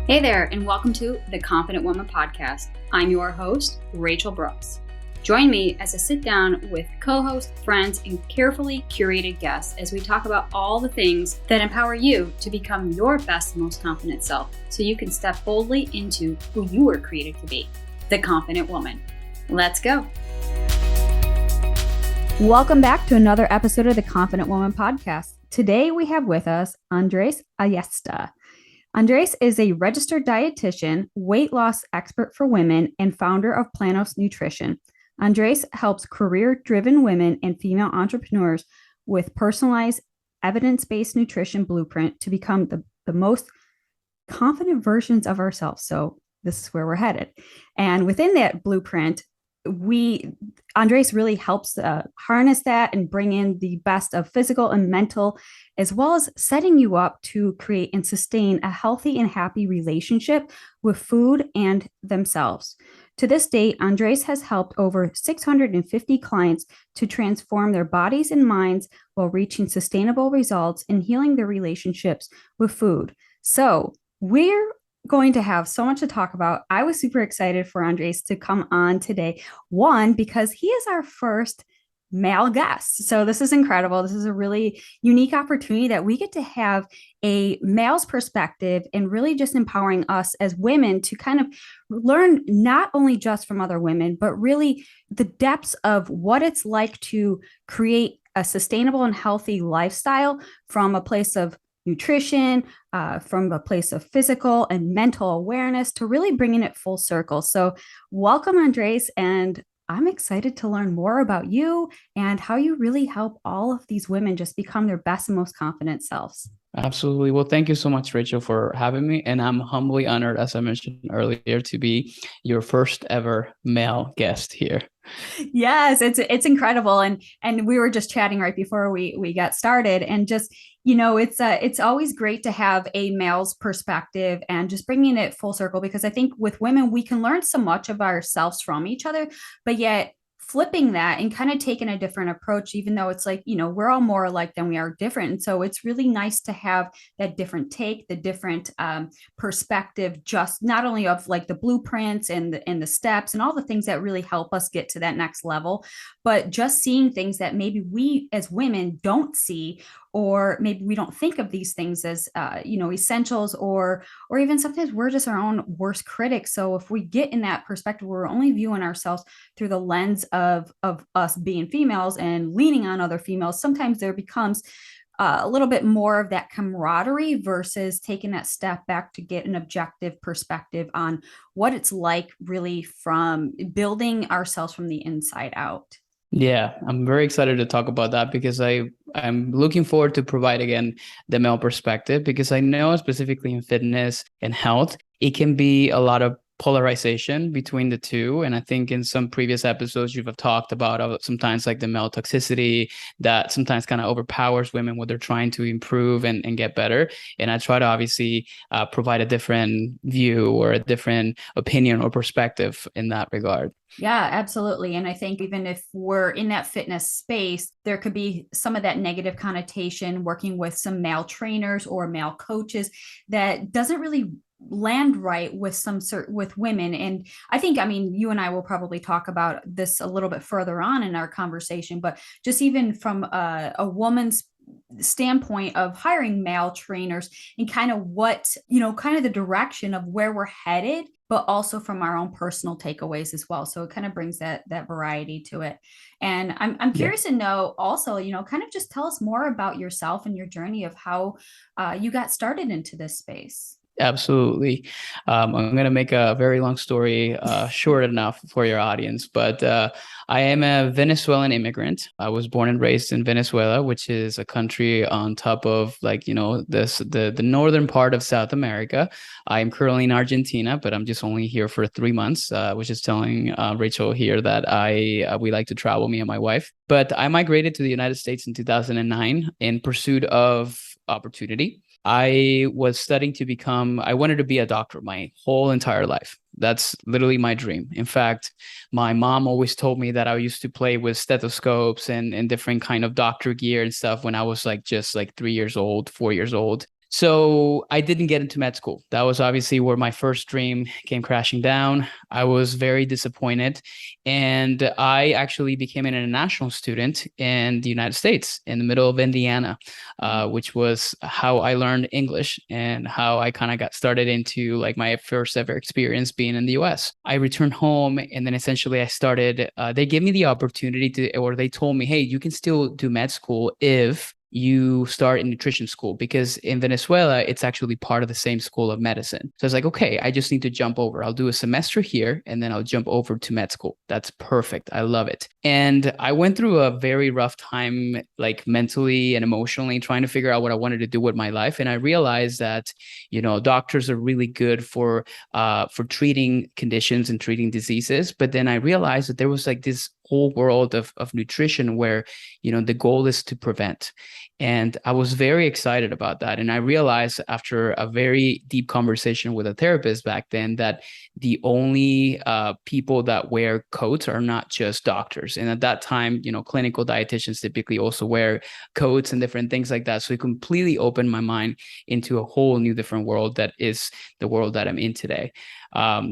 Hey there, and welcome to the Confident Woman Podcast. I'm your host, Rachel Brooks. Join me as I sit down with co-hosts, friends, and carefully curated guests as we talk about all the things that empower you to become your best and most confident self so you can step boldly into who you were created to be, the confident woman. Let's go. Welcome back to another episode of the Confident Woman Podcast. Today we have with us Andres Ayesta. Andres is a registered dietitian, weight loss expert for women, and founder of Planos Nutrition. Andres helps career-driven women and female entrepreneurs with personalized, evidence-based nutrition blueprint to become the most confident versions of ourselves. So this is where we're headed. And within that blueprint, Andres really helps harness that and bring in the best of physical and mental, as well as setting you up to create and sustain a healthy and happy relationship with food and themselves. To this date, Andres has helped over 650 clients to transform their bodies and minds while reaching sustainable results and healing their relationships with food. So we're going to have so much to talk about. I was super excited for Andres to come on today. One, because he is our first male guest. So this is incredible. This is a really unique opportunity that we get to have a male's perspective and really just empowering us as women to kind of learn not only just from other women, but really the depths of what it's like to create a sustainable and healthy lifestyle from a place of nutrition, from a place of physical and mental awareness to really bringing it full circle. So welcome, Andres, and I'm excited to learn more about you and how you really help all of these women just become their best and most confident selves. Absolutely. Well, thank you so much, Rachel, for having me. And I'm humbly honored, as I mentioned earlier, to be your first ever male guest here. Yes, it's incredible. And we were just chatting right before we got started, and just, it's always great to have a male's perspective and just bringing it full circle, because I think with women, we can learn so much of ourselves from each other, but yet flipping that and kind of taking a different approach, even though it's like, we're all more alike than we are different. And so it's really nice to have that different take, the different perspective, just not only of like the blueprints and the steps and all the things that really help us get to that next level, but just seeing things that maybe we as women don't see, or maybe we don't think of these things as, essentials, or even sometimes we're just our own worst critics. So if we get in that perspective, we're only viewing ourselves through the lens of us being females and leaning on other females, sometimes there becomes a little bit more of that camaraderie versus taking that step back to get an objective perspective on what it's like really from building ourselves from the inside out. Yeah, I'm very excited to talk about that because I'm looking forward to provide again the male perspective, because I know specifically in fitness and health, it can be a lot of polarization between the two. And I think in some previous episodes, you've talked about sometimes like the male toxicity that sometimes kind of overpowers women when they're trying to improve and get better. And I try to obviously provide a different view or a different opinion or perspective in that regard. Yeah, absolutely. And I think even if we're in that fitness space, there could be some of that negative connotation working with some male trainers or male coaches that doesn't really land right with with women. And I think, you and I will probably talk about this a little bit further on in our conversation, but just even from a woman's standpoint of hiring male trainers and kind of what, kind of the direction of where we're headed, but also from our own personal takeaways as well. So it kind of brings that variety to it. And I'm curious to know also, kind of just tell us more about yourself and your journey of how you got started into this space. Absolutely. I'm going to make a very long story short enough for your audience, but I am a Venezuelan immigrant. I was born and raised in Venezuela, which is a country on top of the northern part of South America. I am currently in Argentina, but I'm just only here for 3 months. I was just telling Rachel here that we like to travel, me and my wife. But I migrated to the United States in 2009 in pursuit of opportunity. I was studying I wanted to be a doctor my whole entire life. That's literally my dream. In fact, my mom always told me that I used to play with stethoscopes and different kind of doctor gear and stuff when I was just 3 years old, 4 years old. So I didn't get into med school. That was obviously where my first dream came crashing down. I was very disappointed. And I actually became an international student in the United States, in the middle of Indiana, which was how I learned English and how I kind of got started into like my first ever experience being in the US. I returned home and then essentially I started, they gave me the opportunity to, or they told me, hey, you can still do med school if you start in nutrition school, because in Venezuela, it's actually part of the same school of medicine. So it's like, okay, I just need to jump over. I'll do a semester here and then I'll jump over to med school. That's perfect. I love it. And I went through a very rough time, like mentally and emotionally, trying to figure out what I wanted to do with my life. And I realized that, doctors are really good for treating conditions and treating diseases. But then I realized that there was like this whole world of nutrition where, the goal is to prevent. And I was very excited about that. And I realized after a very deep conversation with a therapist back then that the only people that wear coats are not just doctors. And at that time, clinical dietitians typically also wear coats and different things like that. So it completely opened my mind into a whole new different world that is the world that I'm in today.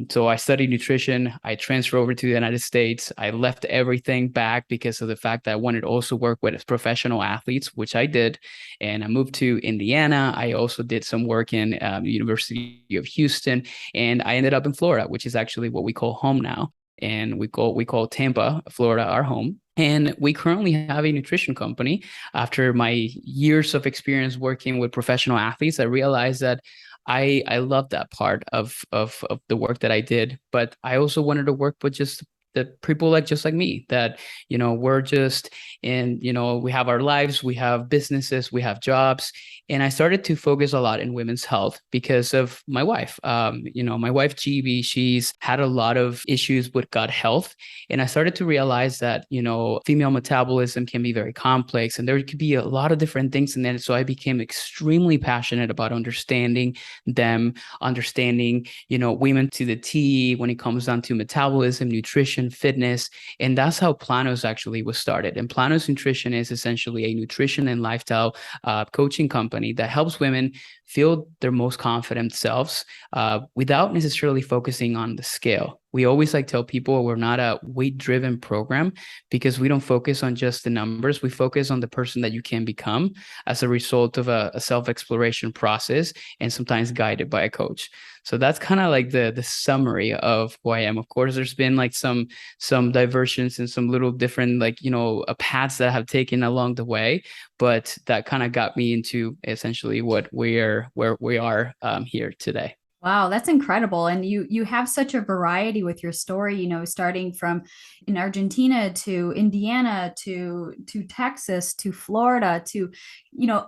So I studied nutrition. I transferred over to the United States. I left everything back because of the fact that I wanted to also work with professional athletes, which I did. And I moved to Indiana. I also did some work in the University of Houston, and I ended up in Florida, which is actually what we call home now. And we call Tampa, Florida, our home. And we currently have a nutrition company. After my years of experience working with professional athletes, I realized that I love that part of the work that I did, but I also wanted to work with just the people just like me that, we're just in, we have our lives, we have businesses, we have jobs. And I started to focus a lot in women's health because of my wife. My wife, GB, she's had a lot of issues with gut health. And I started to realize that, female metabolism can be very complex and there could be a lot of different things in that. So I became extremely passionate about understanding them, understanding, women to the T when it comes down to metabolism, nutrition, fitness. And that's how Planos actually was started. And Planos Nutrition is essentially a nutrition and lifestyle coaching company that helps women feel their most confident selves without necessarily focusing on the scale. We always tell people we're not a weight-driven program because we don't focus on just the numbers. We focus on the person that you can become as a result of a self-exploration process and sometimes guided by a coach. So that's kind of like the summary of who I am. Of course, there's been some diversions and some little different paths that I have taken along the way, but that kind of got me into essentially where we are here today. Wow, that's incredible. And you have such a variety with your story, starting from in Argentina to Indiana to Texas to Florida to,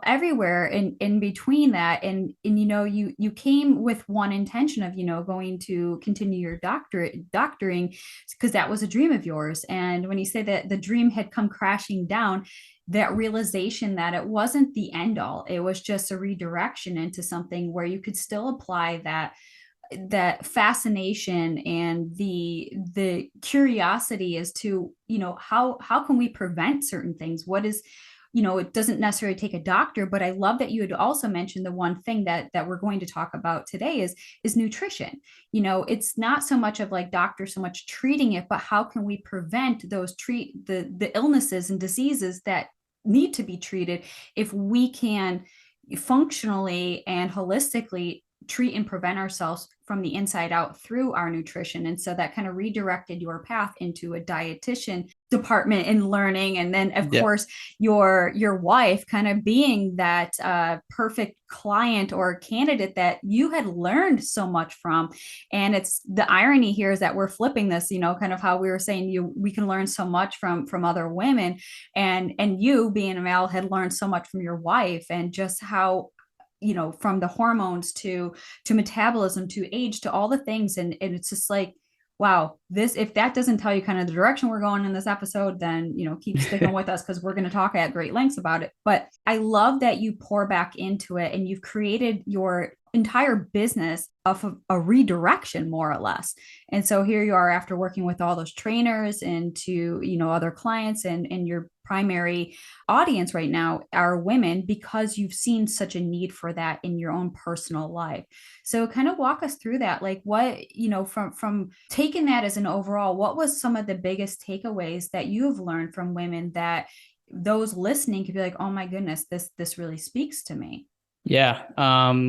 everywhere in between that. And you came with one intention of, going to continue your doctoring because that was a dream of yours. And when you say that the dream had come crashing down, that realization that it wasn't the end all, it was just a redirection into something where you could still apply that fascination and the curiosity as to how can we prevent certain things. What is, it doesn't necessarily take a doctor, but I love that you had also mentioned the one thing that we're going to talk about today is nutrition. It's not so much of doctors so much treating it, but how can we prevent the illnesses and diseases that need to be treated if we can functionally and holistically treat and prevent ourselves from the inside out through our nutrition. And so that kind of redirected your path into a dietitian department in learning. And then of course your wife kind of being that perfect client or candidate that you had learned so much from. And it's the irony here is that we're flipping this, kind of how we were saying we can learn so much from other women, and you being a male had learned so much from your wife, and just how from the hormones to metabolism to age to all the things. And it's just wow, if that doesn't tell you kind of the direction we're going in this episode, then, keep sticking with us because we're going to talk at great lengths about it. But I love that you pour back into it and you've created your entire business of a redirection, more or less. And so here you are after working with all those trainers and to, other clients, and your primary audience right now are women, because you've seen such a need for that in your own personal life. So kind of walk us through that, like what, from taking that as an overall, what was some of the biggest takeaways that you've learned from women that those listening could be like, oh my goodness, this really speaks to me? Yeah,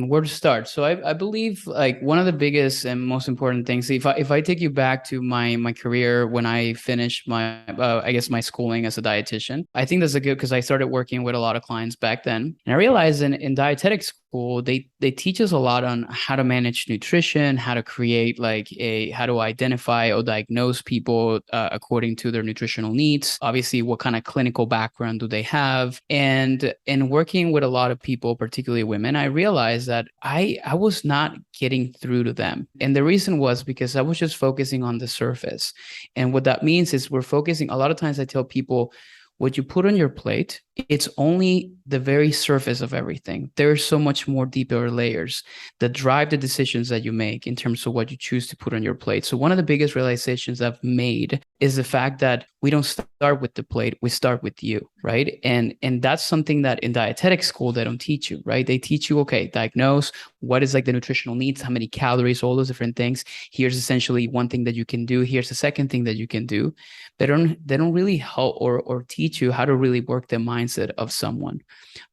where to start? So I believe like one of the biggest and most important things, if I take you back to my career when I finished my I guess my schooling as a dietitian, I think that's a good, because I started working with a lot of clients back then, and I realized in dietetic school they teach us a lot on how to manage nutrition, how to create like how to identify or diagnose people according to their nutritional needs. Obviously, what kind of clinical background do they have, and working with a lot of people, particularly women, I realized that I was not getting through to them. And the reason was because I was just focusing on the surface. And what that means is we're focusing, a lot of times I tell people, what you put on your plate, it's only the very surface of everything. There's so much more deeper layers that drive the decisions that you make in terms of what you choose to put on your plate. So one of the biggest realizations I've made is the fact that we don't start with the plate, we start with you, right? And that's something that in dietetic school they don't teach you, right? They teach you, okay, diagnose what is like the nutritional needs, how many calories, all those different things. Here's essentially one thing that you can do. Here's the second thing that you can do. They don't really help or teach you how to really work the mindset of someone,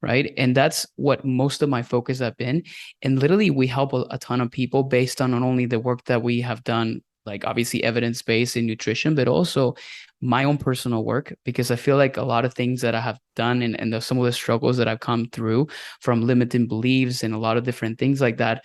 right? And that's what most of my focus have been. And literally we help a ton of people based on not only the work that we have done, like obviously evidence-based in nutrition, but also my own personal work, because I feel like a lot of things that I have done and some of the struggles that I've come through from limiting beliefs and a lot of different things like that,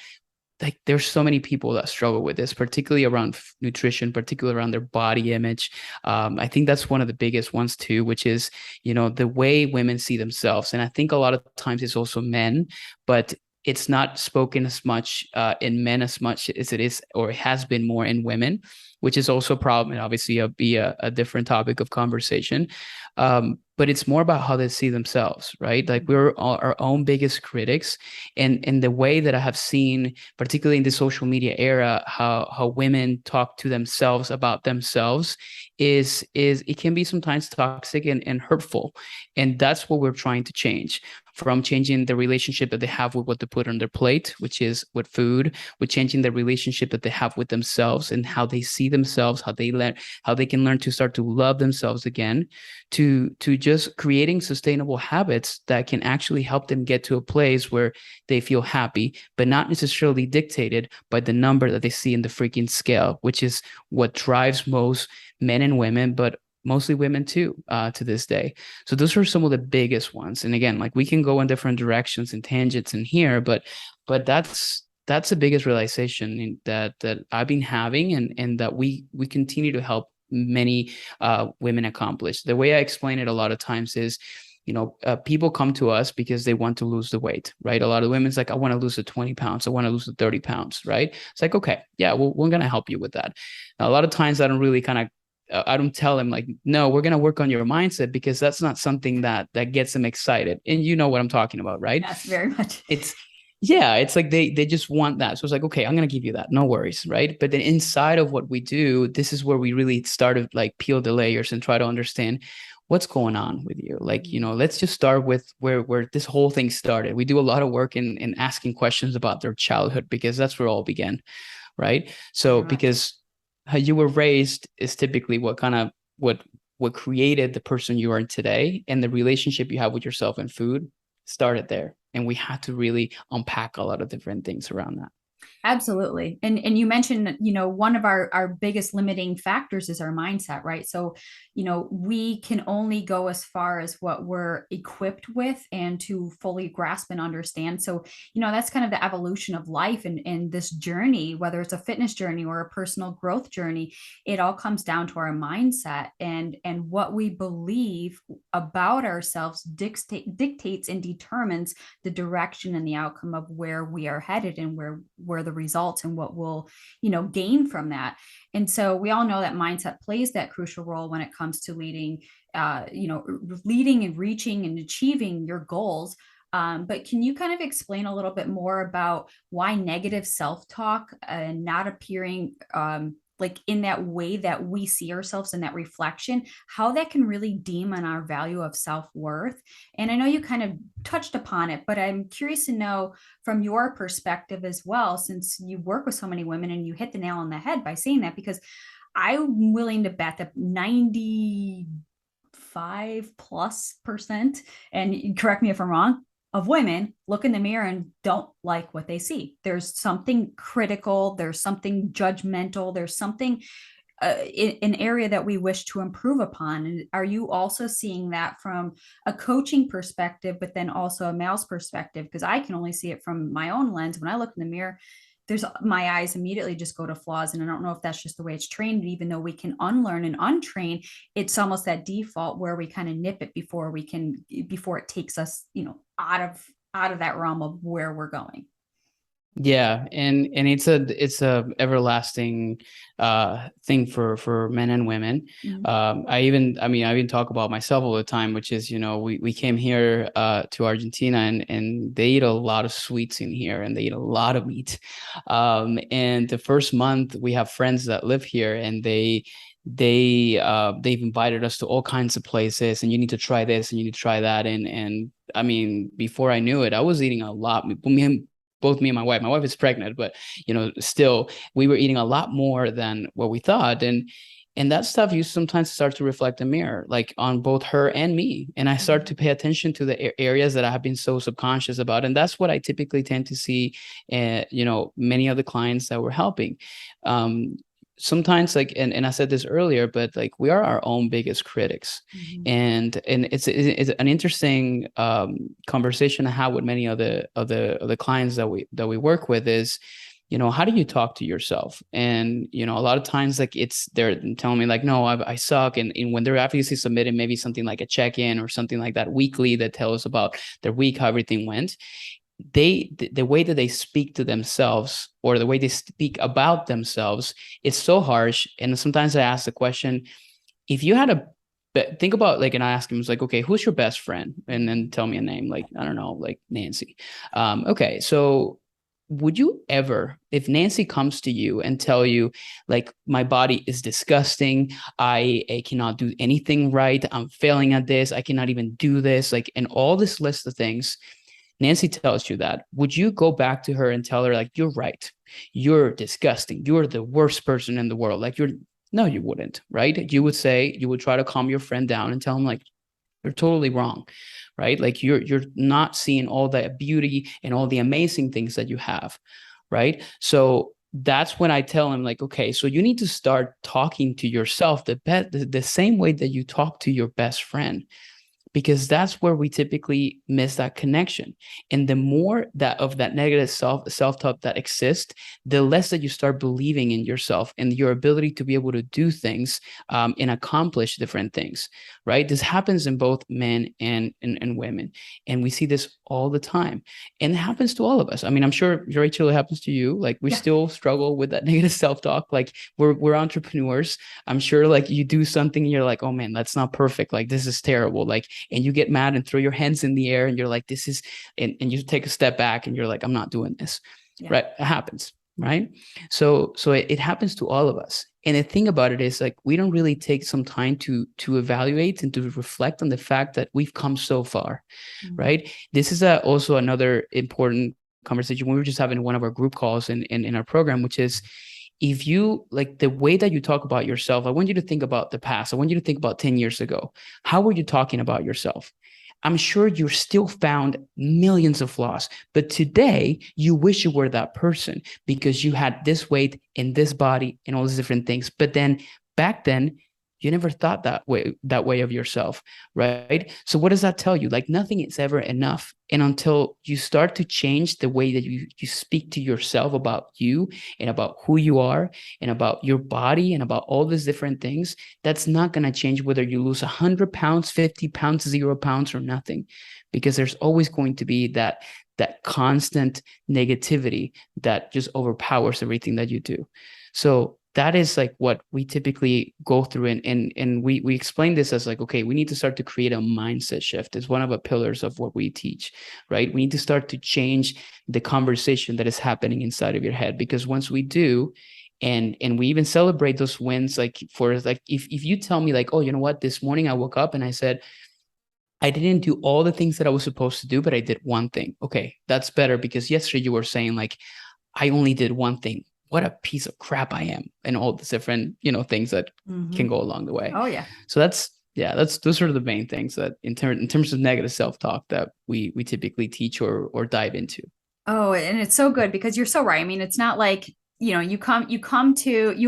like there's so many people that struggle with this, particularly around nutrition, particularly around their body image. I think that's one of the biggest ones too, which is, the way women see themselves. And I think a lot of times it's also men, but it's not spoken as much in men as much as it is or it has been more in women, which is also a problem, and obviously be a different topic of conversation. But it's more about how they see themselves, right? Like we're our own biggest critics. And in the way that I have seen, particularly in the social media era, how women talk to themselves about themselves is it can be sometimes toxic and hurtful. And that's what we're trying to change, from changing the relationship that they have with what they put on their plate, which is with food, with changing the relationship that they have with themselves and how they see themselves, how they can learn to start to love themselves again, to just creating sustainable habits that can actually help them get to a place where they feel happy, but not necessarily dictated by the number that they see in the freaking scale, which is what drives most men and women, but mostly women too, to this day. So those are some of the biggest ones. And again, like we can go in different directions and tangents in here, but that's the biggest realization that I've been having, and that we continue to help many women accomplish. The way I explain it a lot of times is, people come to us because they want to lose the weight, right? A lot of women's like, I want to lose the 20 pounds. I want to lose the 30 pounds, right? It's like, okay, yeah, well, we're going to help you with that. Now, a lot of times I don't really I don't tell them like, no, we're going to work on your mindset, because that's not something that gets them excited. And you know what I'm talking about, right? Yes, very much. It's like they just want that. So it's like, okay, I'm going to give you that. No worries. Right. But then inside of what we do, this is where we really start to like peel the layers and try to understand what's going on with you. Like, let's just start with where this whole thing started. We do a lot of work in asking questions about their childhood, because that's where it all began. Right. So because how you were raised is typically what created the person you are today, and the relationship you have with yourself and food started there. And we had to really unpack a lot of different things around that. Absolutely. And you mentioned, one of our biggest limiting factors is our mindset, right? So, we can only go as far as what we're equipped with and to fully grasp and understand. So, that's kind of the evolution of life, and this journey, whether it's a fitness journey or a personal growth journey, it all comes down to our mindset, and what we believe about ourselves dictates and determines the direction and the outcome of where we are headed, and where the results and what we'll gain from that. And so we all know that mindset plays that crucial role when it comes to leading and reaching and achieving your goals. But can you kind of explain a little bit more about why negative self-talk and not appearing like in that way that we see ourselves in that reflection, how that can really demon our value of self-worth? And I know you kind of touched upon it, but I'm curious to know from your perspective as well, since you work with so many women and you hit the nail on the head by saying that, because I'm willing to bet that 95+%, and correct me if I'm wrong, of women look in the mirror and don't like what they see. There's something critical, there's something judgmental, there's something an area that we wish to improve upon. And are you also seeing that from a coaching perspective, but then also a male's perspective? Because I can only see it from my own lens. When I look in the mirror, there's my eyes immediately just go to flaws. And I don't know if that's just the way it's trained. Even though we can unlearn and untrain, it's almost that default where we kind of nip it before it takes us, out of that realm of where we're going. Yeah, and it's a everlasting thing for men and women. Mm-hmm. I even talk about myself all the time, which is, we came here to Argentina, and they eat a lot of sweets in here, and they eat a lot of meat. And the first month we have friends that live here, and they've invited us to all kinds of places, and you need to try this and you need to try that. And I mean, before I knew it, I was eating a lot. Both me and my wife is pregnant, but still we were eating a lot more than what we thought. And that stuff, you sometimes start to reflect a mirror, like on both her and me. And I start to pay attention to the areas that I have been so subconscious about. And that's what I typically tend to see, many of the clients that we're helping. Sometimes, like, and I said this earlier, but like, we are our own biggest critics. Mm-hmm. And it's an interesting conversation I have with many of the clients that we work with is, how do you talk to yourself? And a lot of times, like, they're telling me like, no, I suck. And when they're obviously submitting maybe something like a check-in or something like that weekly that tells about their week, how everything went, the way that they speak to themselves, or the way they speak about themselves, it's so harsh. And sometimes I ask the question, if you had think about, like, and I ask him, it's like, okay, who's your best friend? And then tell me a name, like, I don't know, like Nancy. Okay, so would you ever, if Nancy comes to you and tell you, like, my body is disgusting, I cannot do anything right, I'm failing at this, I cannot even do this, like, and all this list of things, Nancy tells you that, would you go back to her and tell her, like, you're right, you're disgusting, you're the worst person in the world? Like, no, you wouldn't, right? You would try to calm your friend down and tell him, like, you're totally wrong, right? Like, you're not seeing all the beauty and all the amazing things that you have, right? So that's when I tell him, like, okay, so you need to start talking to yourself the same way that you talk to your best friend, because that's where we typically miss that connection. And the more that of that negative self-talk that exists, the less that you start believing in yourself and your ability to be able to do things and accomplish different things, right? This happens in both men and women. And we see this all the time. And it happens to all of us. I mean, I'm sure, Rachel, it happens to you. Like, we still struggle with that negative self-talk. Like, we're entrepreneurs. I'm sure, like, you do something and you're like, oh man, that's not perfect. Like, this is terrible. Like, and you get mad and throw your hands in the air and you're like, this is, and you take a step back and you're like, I'm not doing this. Yeah. Right? It happens. Right. So it happens to all of us. And the thing about it is, like, we don't really take some time to evaluate and to reflect on the fact that we've come so far. Mm-hmm. Right. This is also another important conversation we were just having one of our group calls in our program, which is, if you, like, the way that you talk about yourself, I want you to think about the past. I want you to think about 10 years ago. How were you talking about yourself? I'm sure you still found millions of flaws, but today you wish you were that person because you had this weight and this body and all these different things. But then back then, you never thought that way of yourself, right? So what does that tell you? Like, nothing is ever enough. And until you start to change the way that you speak to yourself about you and about who you are and about your body and about all these different things, that's not going to change whether you lose 100 pounds, 50 pounds, 0 pounds, or nothing, because there's always going to be that constant negativity that just overpowers everything that you do. So that is like what we typically go through. And we explain this as like, okay, we need to start to create a mindset shift. It's one of the pillars of what we teach, right? We need to start to change the conversation that is happening inside of your head, because once we do, and we even celebrate those wins, like for like, if you tell me like, oh, you know what, this morning I woke up and I said, I didn't do all the things that I was supposed to do, but I did one thing. Okay, that's better, because yesterday you were saying like, I only did one thing. What a piece of crap I am, and all the different, things that can go along the way. Oh yeah. So those are the main things that in terms of negative self-talk that we typically teach or dive into. Oh, and it's so good because you're so right. I mean, it's not like, you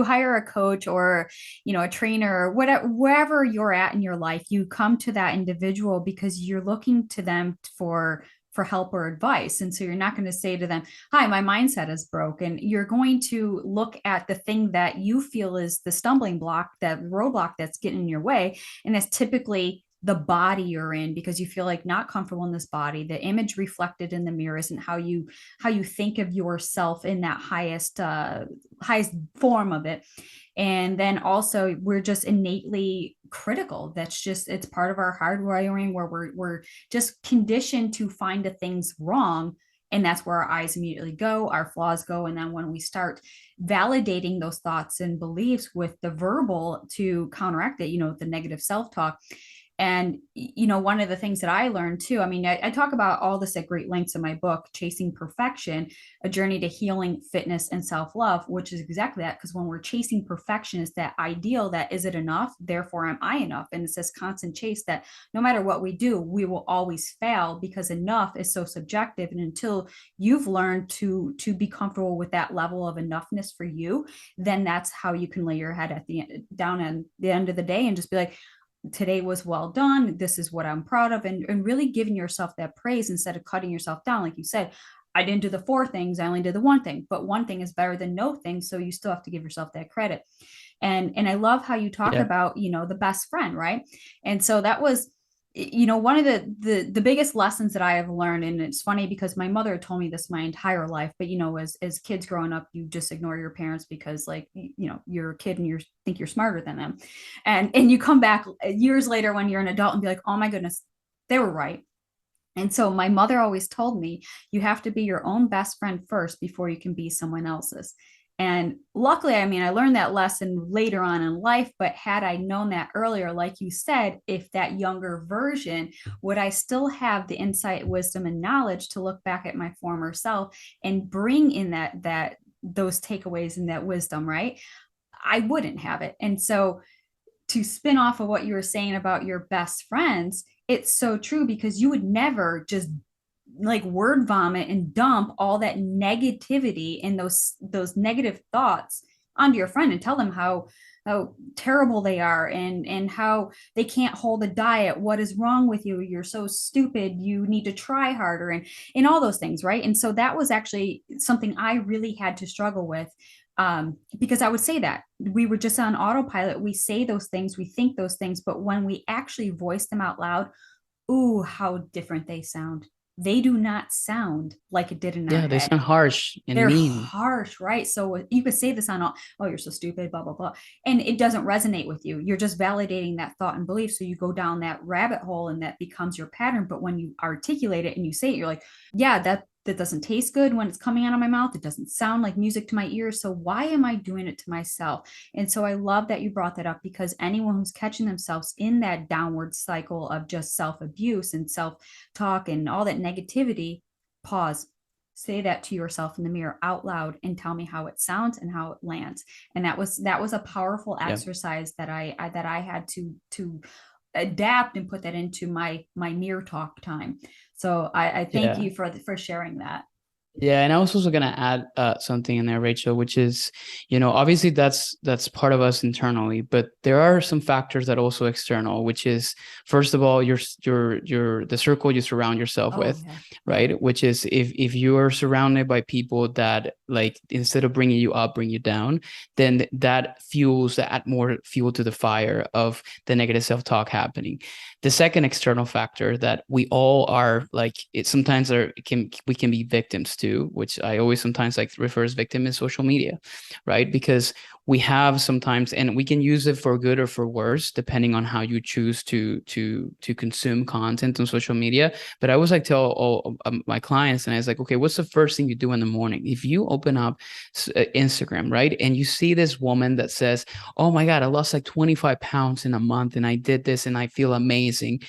hire a coach or, a trainer or whatever, wherever you're at in your life, you come to that individual because you're looking to them for help or advice. And so you're not going to say to them, hi, my mindset is broken. You're going to look at the thing that you feel is the stumbling block, that roadblock that's getting in your way. And that's typically the body you're in, because you feel like not comfortable in this body. The image reflected in the mirror isn't how you think of yourself in that highest form of it. And then also we're just innately critical. It's part of our hardwiring, where we're just conditioned to find the things wrong, and that's where our eyes immediately go, our flaws go. And then when we start validating those thoughts and beliefs with the verbal to counteract it, the negative self-talk. And, one of the things that I learned too, I mean, I talk about all this at great lengths in my book, Chasing Perfection, A Journey to Healing, Fitness, and Self-Love, which is exactly that. Because when we're chasing perfection, it's that ideal that, is it enough? Therefore, am I enough? And it's this constant chase that no matter what we do, we will always fail, because enough is so subjective. And until you've learned to be comfortable with that level of enoughness for you, then that's how you can lay your head down at the end of the day and just be like, today was well done. This is what I'm proud of. And really giving yourself that praise instead of cutting yourself down. Like you said, I didn't do the 4 things. I only did the 1 thing, but 1 thing is better than no thing. So you still have to give yourself that credit. And I love how you talk about, the best friend, right? And so that was, one of the biggest lessons that I have learned. And it's funny because my mother told me this my entire life, but as kids growing up, you just ignore your parents because like, you're a kid and you think you're smarter than them. And you come back years later when you're an adult and be like, oh my goodness, they were right. And so my mother always told me, you have to be your own best friend first before you can be someone else's. And luckily, I mean, I learned that lesson later on in life, but had I known that earlier, like you said, if that younger version, would I still have the insight, wisdom, and knowledge to look back at my former self and bring in those takeaways and that wisdom, right? I wouldn't have it. And so to spin off of what you were saying about your best friends, it's so true, because you would never just like word vomit and dump all that negativity and those negative thoughts onto your friend and tell them how terrible they are and how they can't hold a diet. What is wrong with you? You're so stupid. You need to try harder and all those things, right? And so that was actually something I really had to struggle with, because I would say that we were just on autopilot. We say those things, we think those things, but when we actually voice them out loud, ooh, how different they sound. They do not sound like it did in our head. They sound harsh and they're mean. harsh, right? So you could say this on all, oh, you're so stupid, blah, blah, blah. And it doesn't resonate with you. You're just validating that thought and belief. So you go down that rabbit hole and that becomes your pattern. But when you articulate it and you say it, you're like, yeah, that doesn't taste good when it's coming out of my mouth. It doesn't sound like music to my ears. So why am I doing it to myself? And so I love that you brought that up, because anyone who's catching themselves in that downward cycle of just self-abuse and self-talk and all that negativity, pause, say that to yourself in the mirror out loud and tell me how it sounds and how it lands. And that was a powerful exercise that I had to adapt and put that into my mirror talk time. So I thank you for sharing that. Yeah, and I was also gonna add something in there, Rachel, which is, obviously that's part of us internally, but there are some factors that are also external, which is, first of all, your the circle you surround yourself with, right? Which is if you are surrounded by people that, like, instead of bringing you up, bring you down, then that add more fuel to the fire of the negative self-talk happening. The second external factor that we all are like, we can be victims to, to, which I always sometimes like refer as victim, is social media, right? Because we have sometimes, and we can use it for good or for worse, depending on how you choose to consume content on social media. But I always like tell all my clients, and I was like, okay, what's the first thing you do in the morning? If you open up Instagram, right, and you see this woman that says, oh my God, I lost like 25 pounds in a month and I did this and I feel amazing,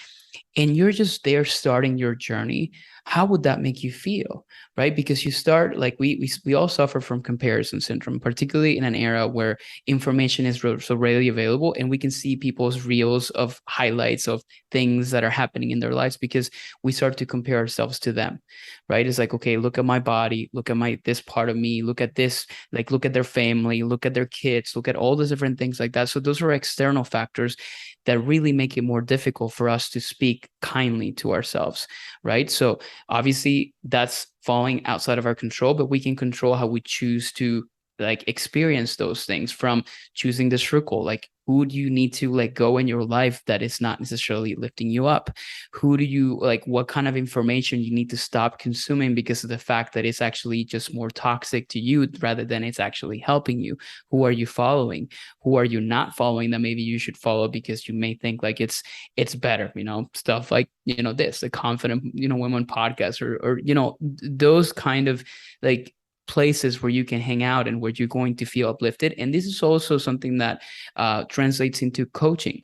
and you're just there starting your journey, how would that make you feel, right? Because you start, like, we all suffer from comparison syndrome, particularly in an era where information is so readily available, and we can see people's reels of highlights of things that are happening in their lives because we start to compare ourselves to them, right? It's like, okay, look at my body, look at my this part of me, look at this, like, look at their family, look at their kids, look at all those different things like that. So those are external factors that really make it more difficult for us to speak kindly to ourselves, right? So obviously that's falling outside of our control, but we can control how we choose to like experience those things, from choosing the circle, like who do you need to let go in your life that is not necessarily lifting you up? Who do you like, what kind of information you need to stop consuming because of the fact that it's actually just more toxic to you rather than it's actually helping you? Who are you following? Who are you not following that maybe you should follow because you may think like it's better, stuff like, this, the Confident, Women podcast, or those kind of like places where you can hang out and where you're going to feel uplifted. And this is also something that translates into coaching.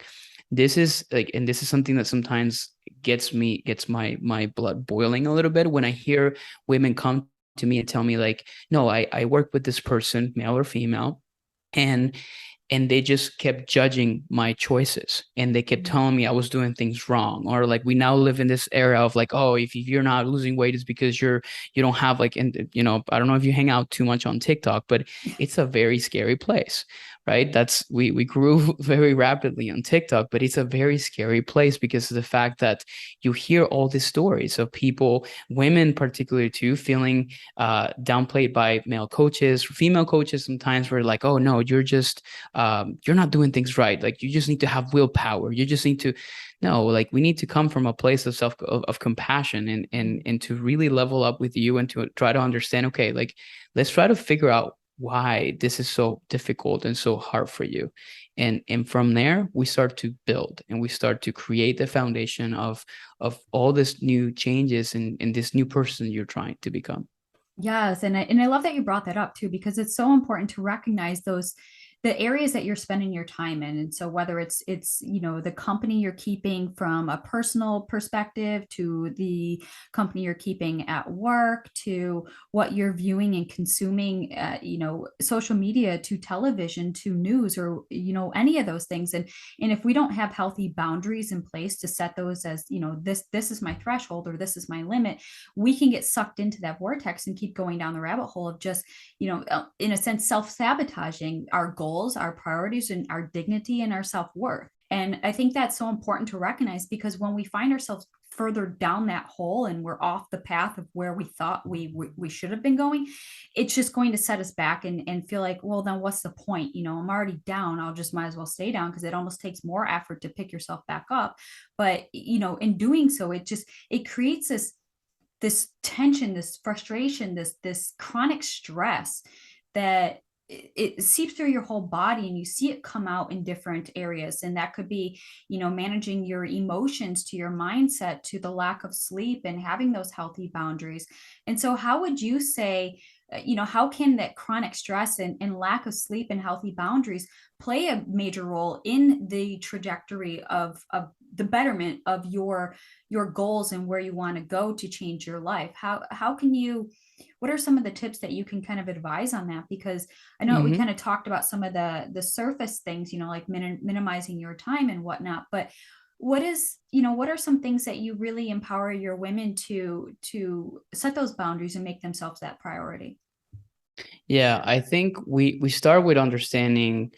This is like, and this is something that sometimes gets my blood boiling a little bit when I hear women come to me and tell me like, no, I work with this person, male or female, and they just kept judging my choices, and they kept telling me I was doing things wrong, or like, we now live in this era of like, oh, if you're not losing weight, it's because you don't have like, and I don't know if you hang out too much on TikTok, but it's a very scary place, right? We grew very rapidly on TikTok, but it's a very scary place because of the fact that you hear all these stories of people, women particularly too, feeling downplayed by male coaches, female coaches sometimes were like, oh no, you're not doing things right. Like, you just need to have willpower. You just need to, no, like, we need to come from a place of of compassion, and to really level up with you, and to try to understand, okay, like, let's try to figure out why this is so difficult and so hard for you. And from there, we start to build, and we start to create the foundation of all this new changes and this new person you're trying to become. Yes, and I love that you brought that up too, because it's so important to recognize the areas that you're spending your time in. And so whether it's the company you're keeping from a personal perspective, to the company you're keeping at work, to what you're viewing and consuming, social media, to television, to news, or any of those things. And if we don't have healthy boundaries in place to set those as, this is my threshold, or this is my limit, we can get sucked into that vortex and keep going down the rabbit hole of just, in a sense, self-sabotaging our goals, our priorities, and our dignity and our self-worth. And I think that's so important to recognize, because when we find ourselves further down that hole and we're off the path of where we thought we should have been going, it's just going to set us back and feel like, well, then what's the point? I'm already down. I'll just might as well stay down, because it almost takes more effort to pick yourself back up. But, in doing so, it creates this tension, this frustration, this chronic stress that it seeps through your whole body, and you see it come out in different areas. And that could be, managing your emotions, to your mindset, to the lack of sleep, and having those healthy boundaries. And so how would you say, how can that chronic stress and lack of sleep and healthy boundaries play a major role in the trajectory of the betterment of your goals and where you want to go to change your life? How can you, what are some of the tips that you can kind of advise on that? Because I know we kind of talked about some of the surface things, like minimizing your time and whatnot, but what are some things that you really empower your women to set those boundaries and make themselves that priority? Yeah, I think we start with understanding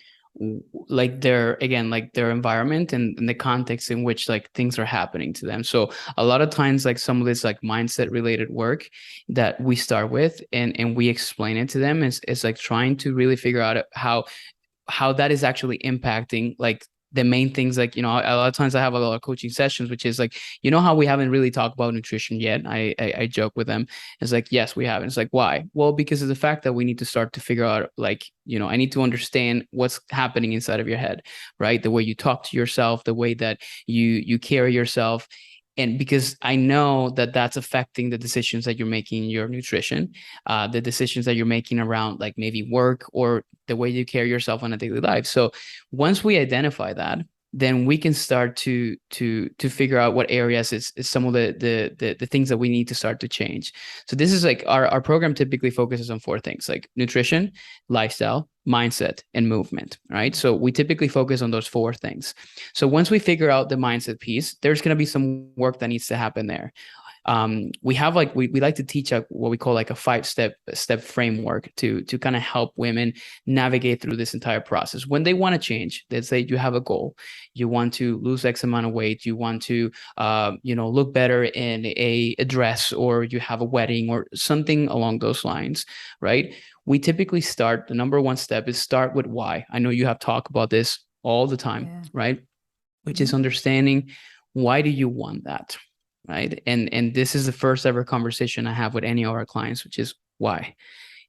like their environment and the context in which like things are happening to them. So a lot of times, like, some of this like mindset related work that we start with and we explain it to them is like trying to really figure out how that is actually impacting like the main things, like, a lot of times I have a lot of coaching sessions, which is like, how we haven't really talked about nutrition yet. I joke with them. It's like, yes, we haven't. It's like, why? Well, because of the fact that we need to start to figure out, like, I need to understand what's happening inside of your head, right? The way you talk to yourself, the way that you carry yourself. And because I know that that's affecting the decisions that you're making in your nutrition, the decisions that you're making around like maybe work or the way you carry yourself on a daily life. So once we identify that, then we can start to figure out what areas is some of the things that we need to start to change. So this is like our program typically focuses on four things, like nutrition, lifestyle, mindset, and movement, right? So we typically focus on those four things. So once we figure out the mindset piece, there's going to be some work that needs to happen there. We have like we like to teach what we call like a 5-step framework to kind of help women navigate through this entire process. When they want to change, let's say you have a goal, you want to lose X amount of weight, you want to look better in a dress, or you have a wedding or something along those lines, right? We typically start, the number one step is start with why. I know you have talked about this all the time, right? Which is understanding, why do you want that? Right. And this is the first ever conversation I have with any of our clients, which is why.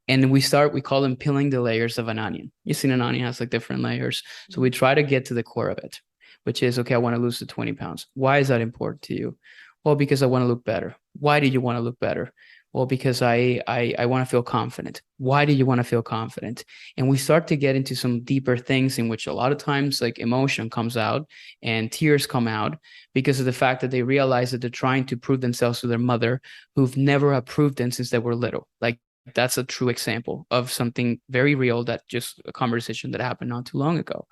And we call them peeling the layers of an onion. You've seen an onion has like different layers. So we try to get to the core of it, which is, okay, I want to lose the 20 pounds. Why is that important to you? Well, because I want to look better. Why do you want to look better? Well, because I want to feel confident. Why do you want to feel confident? And we start to get into some deeper things in which a lot of times like emotion comes out and tears come out because of the fact that they realize that they're trying to prove themselves to their mother, who've never approved them since they were little. Like, that's a true example of something very real, that just a conversation that happened not too long ago,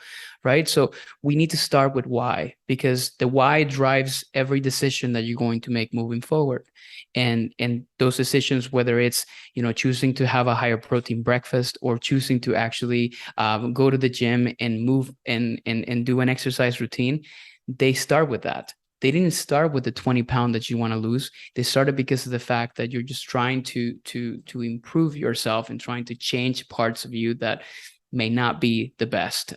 right? So we need to start with why, because the why drives every decision that you're going to make moving forward. And those decisions, whether it's, choosing to have a higher protein breakfast, or choosing to actually go to the gym and move and do an exercise routine, they start with that. They didn't start with the 20 pound that you want to lose. They started because of the fact that you're just trying to improve yourself and trying to change parts of you that may not be the best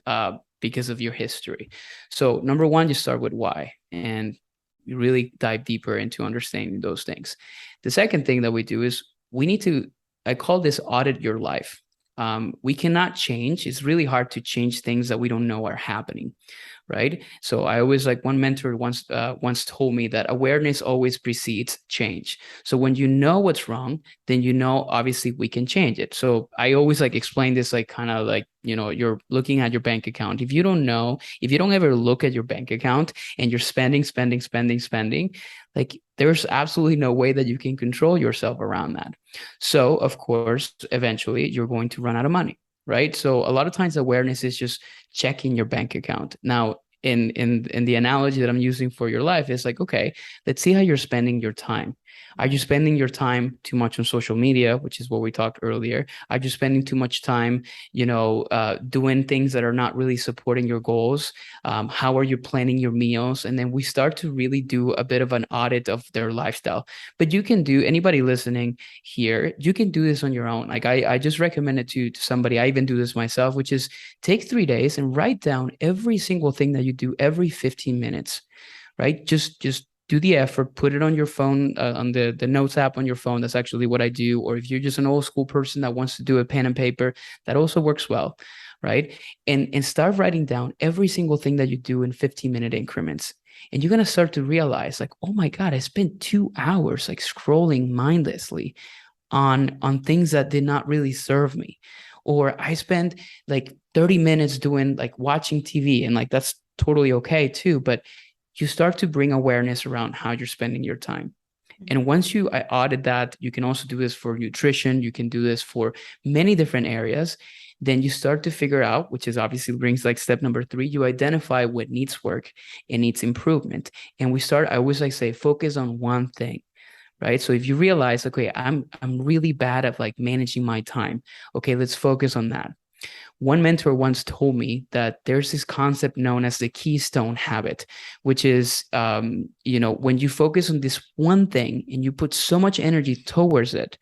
because of your history. So number one, you start with why, and you really dive deeper into understanding those things. The second thing that we do is we need to, I call this audit your life. We cannot change. It's really hard to change things that we don't know are happening. Right. So I always, like, one mentor once told me that awareness always precedes change. So when you know what's wrong, then obviously we can change it. So I always like explain this, like, kind of like, you're looking at your bank account. If you don't ever look at your bank account and you're spending, like, there's absolutely no way that you can control yourself around that. So of course, eventually you're going to run out of money. Right. So a lot of times awareness is just checking your bank account. Now, in the analogy that I'm using for your life is like, okay, let's see how you're spending your time. Are you spending your time too much on social media, which is what we talked earlier? Are you spending too much time, doing things that are not really supporting your goals? How are you planning your meals? And then we start to really do a bit of an audit of their lifestyle. But anybody listening here, you can do this on your own. Like, I just recommend it to somebody. I even do this myself, which is take 3 days and write down every single thing that you do every 15 minutes, right? Just do the effort, put it on your phone, on the notes app on your phone. That's actually what I do. Or if you're just an old school person that wants to do a pen and paper, that also works well, right? And start writing down every single thing that you do in 15-minute increments. And you're going to start to realize, like, oh my God, I spent 2 hours like scrolling mindlessly on things that did not really serve me. Or I spent like 30 minutes doing like watching TV, and like, that's totally okay too. But you start to bring awareness around how you're spending your time. And once you audit that, you can also do this for nutrition. You can do this for many different areas. Then you start to figure out, which is obviously brings like step number 3, you identify what needs work and needs improvement. And I always like say, focus on one thing. Right. So if you realize, okay, I'm really bad at like managing my time. Okay, let's focus on that. One mentor once told me that there's this concept known as the keystone habit, which is, when you focus on this one thing and you put so much energy towards it,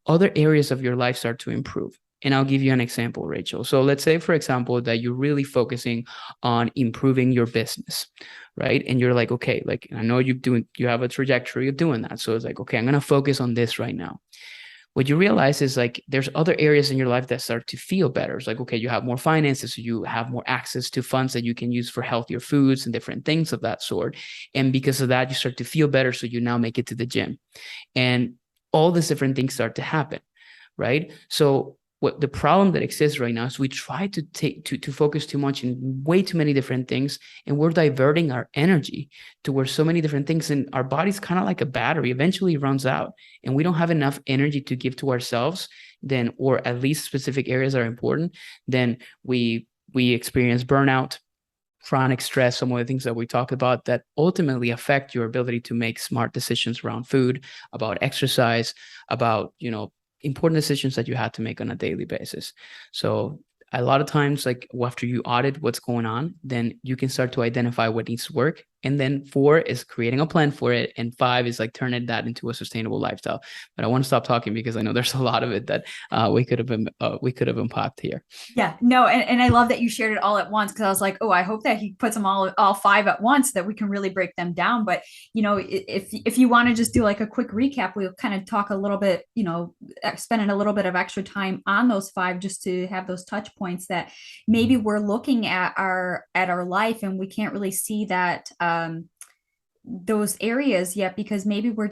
other areas of your life start to improve. And I'll give you an example, Rachel. So let's say, for example, that you're really focusing on improving your business, right? And you're like, okay, like I know you have a trajectory of doing that. So it's like, okay, I'm going to focus on this right now. What you realize is like there's other areas in your life that start to feel better. It's like, okay, you have more finances, so you have more access to funds that you can use for healthier foods and different things of that sort. And because of that, you start to feel better. So you now make it to the gym. And all these different things start to happen, right? So what the problem that exists right now is we try to focus too much in way too many different things, and we're diverting our energy towards so many different things, and our body's kind of like a battery, eventually runs out, and we don't have enough energy to give to ourselves, then, or at least specific areas are important, then we experience burnout, chronic stress, some of the things that we talk about that ultimately affect your ability to make smart decisions around food, about exercise, about, important decisions that you have to make on a daily basis. So a lot of times, like after you audit what's going on, then you can start to identify what needs to work. And then 4 is creating a plan for it. And 5 is like turning that into a sustainable lifestyle. But I want to stop talking because I know there's a lot of it that we could have unpacked here. Yeah, no, and I love that you shared it all at once, because I was like, oh, I hope that he puts them all 5 at once, that we can really break them down. But if you want to just do like a quick recap, we'll kind of talk a little bit, spending a little bit of extra time on those 5, just to have those touch points that maybe we're looking at our life and we can't really see that those areas yet, because maybe we're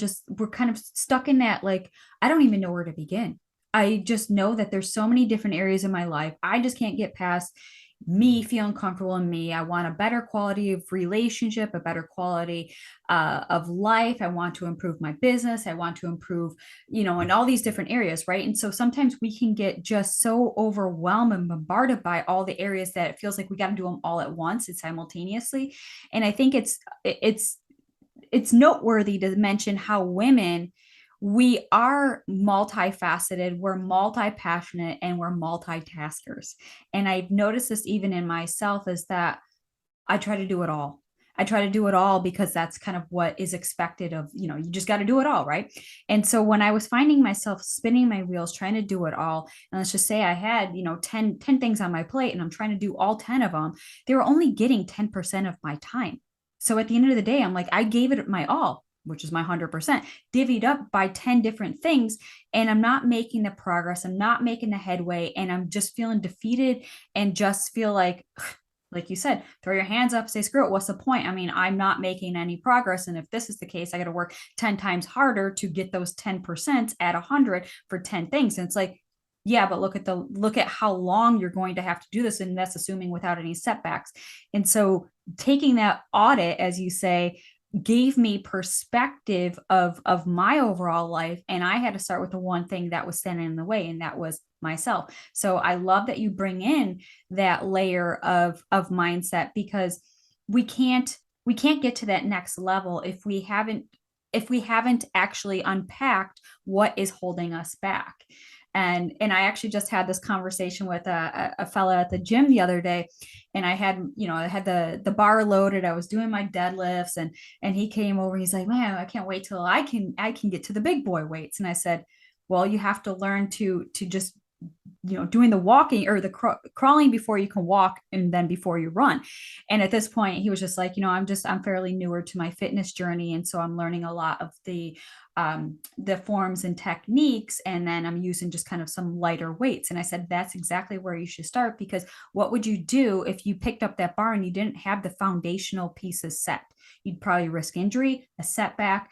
kind of stuck in that, like, I don't even know where to begin. I just know that there's so many different areas in my life. I just can't get past me feeling comfortable in me. I want a better quality of relationship, a better quality of life. I want to improve my business. I want to improve, in all these different areas, right? And so sometimes we can get just so overwhelmed and bombarded by all the areas that it feels like we got to do them all at once and simultaneously. And I think it's noteworthy to mention how women, we are multifaceted, we're multi-passionate, and we're multitaskers. And I've noticed this even in myself, is that I try to do it all. I try to do it all because that's kind of what is expected of, you just got to do it all, right? And so when I was finding myself spinning my wheels, trying to do it all, and let's just say I had, 10 things on my plate and I'm trying to do all 10 of them, they were only getting 10% of my time. So at the end of the day, I'm like, I gave it my all, which is my 100%, divvied up by 10 different things. And I'm not making the progress. I'm not making the headway. And I'm just feeling defeated and just feel like you said, throw your hands up, say, screw it. What's the point? I mean, I'm not making any progress. And if this is the case, I got to work 10 times harder to get those 10% at 100 for 10 things. And it's like, yeah, but look at how long you're going to have to do this. And that's assuming without any setbacks. And so taking that audit, as you say, gave me perspective of my overall life. And I had to start with the one thing that was standing in the way, and that was myself. So I love that you bring in that layer of mindset, because we can't get to that next level if we haven't actually unpacked what is holding us back. And I actually just had this conversation with a fella at the gym the other day, and I had the bar loaded. I was doing my deadlifts, and he came over. He's like, man, I can't wait till I can get to the big boy weights. And I said, well, you have to learn to just, doing the walking or the crawling before you can walk, and then before you run. And at this point, he was just like, I'm fairly newer to my fitness journey. And so I'm learning a lot of the forms and techniques, and then I'm using just kind of some lighter weights. And I said, that's exactly where you should start, because what would you do if you picked up that bar and you didn't have the foundational pieces set? You'd probably risk injury, a setback.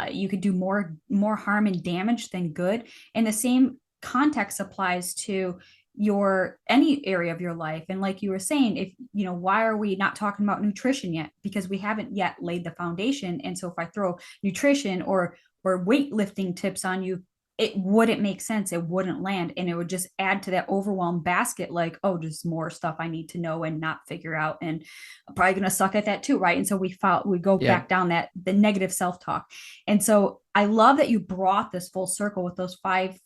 You could do more harm and damage than good. And the same context applies to any area of your life. And like you were saying, if why are we not talking about nutrition yet? Because we haven't yet laid the foundation. And so if I throw nutrition or weightlifting tips on you, it wouldn't make sense. It wouldn't land, and it would just add to that overwhelmed basket, like, oh, just more stuff I need to know and not figure out, and I'm probably going to suck at that too, right? And so we go back down the negative self-talk. And so I love that you brought this full circle with those five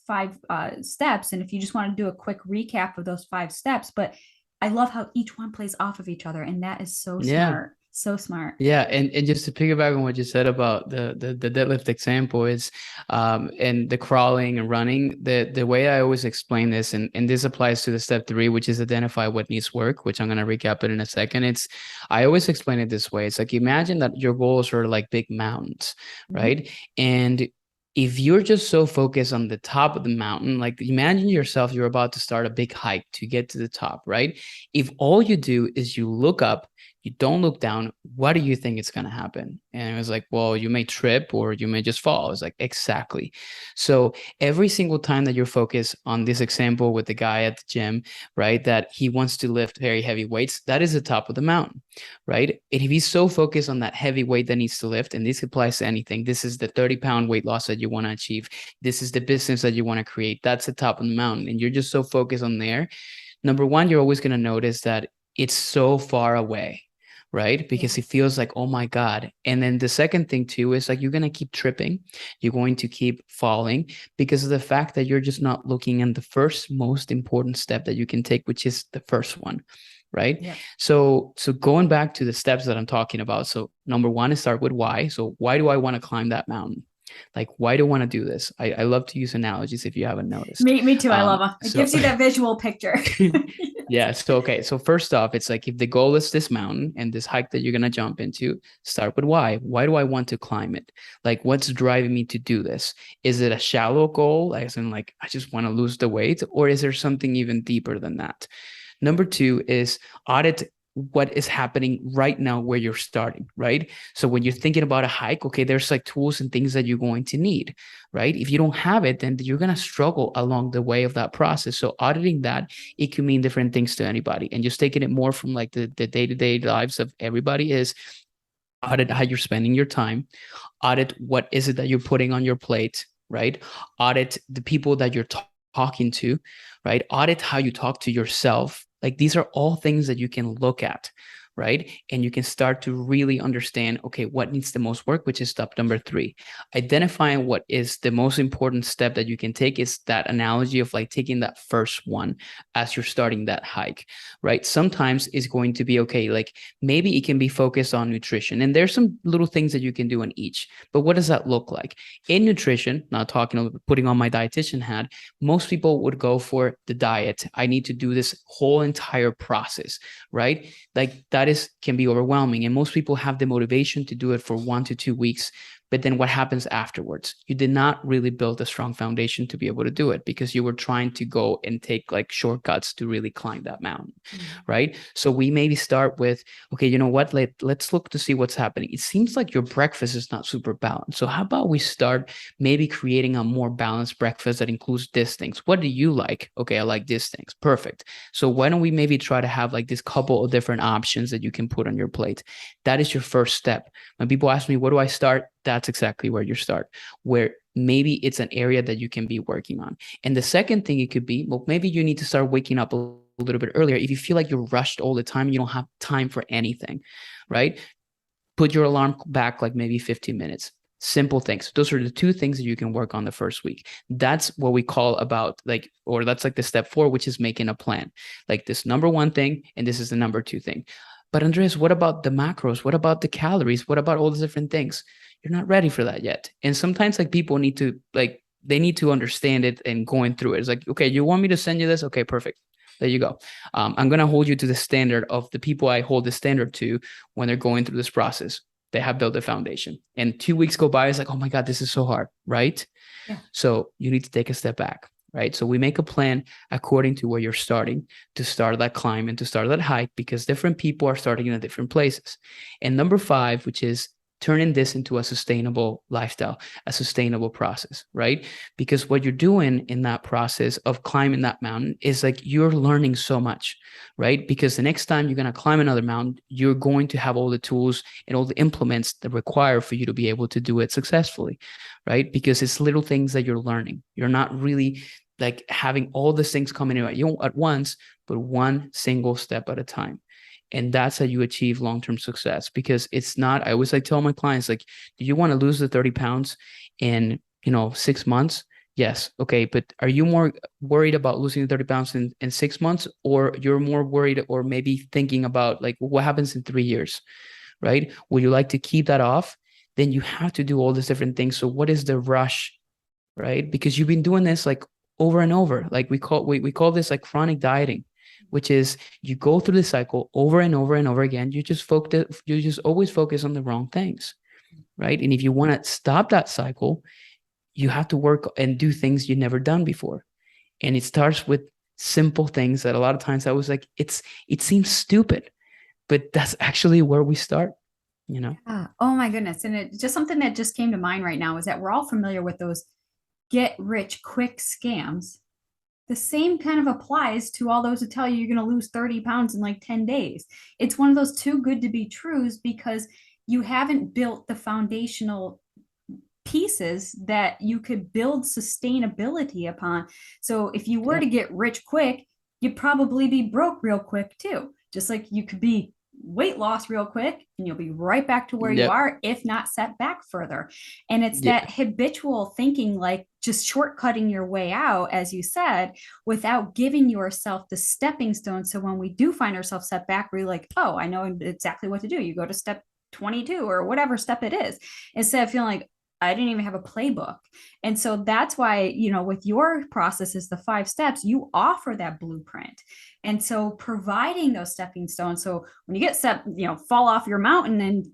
steps. And if you just want to do a quick recap of those 5 steps, but I love how each one plays off of each other, and that is so smart. So smart. Yeah, and just to piggyback on what you said about the deadlift example is and the crawling and running, the way I always explain this, and this applies to the step three, which is identify what needs work, which I'm gonna recap it in a second. It's I always explain it this way. It's like imagine that your goals are like big mountains, right? And if you're just so focused on the top of the mountain, like imagine yourself, you're about to start a big hike to get to the top, right? If all you do is you look up, you don't look down, what do you think is going to happen? And it was like, well, you may trip or you may just fall. I was like, exactly. So every single time that you're focused on this example with the guy at the gym, right, that he wants to lift very heavy weights, that is the top of the mountain, right? And if he's so focused on that heavy weight that needs to lift, and this applies to anything, this is the 30-pound weight loss that you want to achieve, this is the business that you want to create, that's the top of the mountain, and you're just so focused on there, number one, you're always going to notice that it's so far away, right? Because it feels like, oh my God. And then the second thing too is like you're going to keep tripping, you're going to keep falling because of the fact that you're just not looking at the first most important step that you can take, which is the first one, right? Yeah. So going back to the steps that I'm talking about. So number one is start with why. So why do I want to climb that mountain? Like, why do I want to do this? I love to use analogies if you haven't noticed. Me too. I love them. It gives you that visual picture. Yeah. So, okay. So first off, it's like if the goal is this mountain and this hike that you're going to jump into, start with why. Why do I want to climb it? Like, what's driving me to do this? Is it a shallow goal, as in like, I just want to lose the weight, or is there something even deeper than that? Number two is audit what is happening right now where you're starting, right? So when you're thinking about a hike, okay, there's like tools and things that you're going to need, right? If you don't have it, then you're going to struggle along the way of that process. So auditing that, it can mean different things to anybody. And just taking it more from like the day-to-day lives of everybody is audit how you're spending your time, audit what is it that you're putting on your plate, right? Audit the people that you're talking to, right? Audit how you talk to yourself. Like these are all things that you can look at, right? And you can start to really understand, okay, what needs the most work, which is step number three. Identifying what is the most important step that you can take is that analogy of like taking that first one as you're starting that hike, right? Sometimes it's going to be, okay, like maybe it can be focused on nutrition. And there's some little things that you can do in each, but what does that look like? In nutrition, not talking, putting on my dietitian hat, most people would go for the diet. I need to do this whole entire process, right? Like that can be overwhelming. And most people have the motivation to do it for 1 to 2 weeks. But then what happens afterwards? You did not really build a strong foundation to be able to do it because you were trying to go and take like shortcuts to really climb that mountain, right? So we maybe start with, okay, you know what? Let's look to see what's happening. It seems like your breakfast is not super balanced. So how about we start maybe creating a more balanced breakfast that includes these things? What do you like? Okay, I like these things. Perfect. So why don't we maybe try to have like this couple of different options that you can put on your plate? That is your first step. When people ask me, where do I start? That's exactly where you start, where maybe it's an area that you can be working on. And the second thing it could be, well, maybe you need to start waking up a little bit earlier. If you feel like you're rushed all the time, you don't have time for anything, right? Put your alarm back like maybe 15 minutes. Simple things. Those are the two things that you can work on the first week. That's what we call about like, or that's like the step 4, which is making a plan. Like this number 1 thing, and this is the number 2 thing. But Andres, what about the macros? What about the calories? What about all the different things? You're not ready for that yet. And sometimes like people need to like, they need to understand it and going through it. It's like, okay, you want me to send you this? Okay, perfect. There you go. I'm going to hold you to the standard of the people I hold the standard to when they're going through this process. They have built a foundation. And 2 weeks go by, it's like, oh my God, this is so hard, right? Yeah. So you need to take a step back, right? So we make a plan according to where you're starting to start that climb and to start that hike because different people are starting in different places. And number 5, which is turning this into a sustainable lifestyle, a sustainable process, right? Because what you're doing in that process of climbing that mountain is like you're learning so much, right? Because the next time you're going to climb another mountain, you're going to have all the tools and all the implements that require for you to be able to do it successfully, right? Because it's little things that you're learning. You're not really like having all these things coming in at once, but one single step at a time. And that's how you achieve long-term success because it's not, I always like tell my clients, like, do you want to lose the 30 pounds in, 6 months? Yes. Okay. But are you more worried about losing the 30 pounds in 6 months, or you're more worried or maybe thinking about like what happens in 3 years? right? Would you like to keep that off? Then you have to do all these different things. So what is the rush, right? Because you've been doing this like over and over. Like we call this like chronic dieting, which is you go through the cycle over and over and over again. You just always focus on the wrong things, right? And if you want to stop that cycle, you have to work and do things you've never done before. And it starts with simple things that a lot of times I was like, it seems stupid, but that's actually where we start, you know? Yeah. Oh my goodness. And it just something that just came to mind right now is that we're all familiar with those get rich quick scams. The same kind of applies to all those who tell you you're going to lose 30 pounds in like 10 days. It's one of those too good to be trues because you haven't built the foundational pieces that you could build sustainability upon. So if you were Yeah. to get rich quick, you'd probably be broke real quick too. Just like you could be weight loss real quick and you'll be right back to where you Yep. are, if not set back further. And it's Yeah. that habitual thinking, like just shortcutting your way out, as you said, without giving yourself the stepping stone. So when we do find ourselves set back, we're like, oh, I know exactly what to do. You go to step 22 or whatever step it is, instead of feeling like, I didn't even have a playbook. And so that's why, with your process is the 5 steps, you offer that blueprint. And so providing those stepping stones. So when you get set, fall off your mountain and,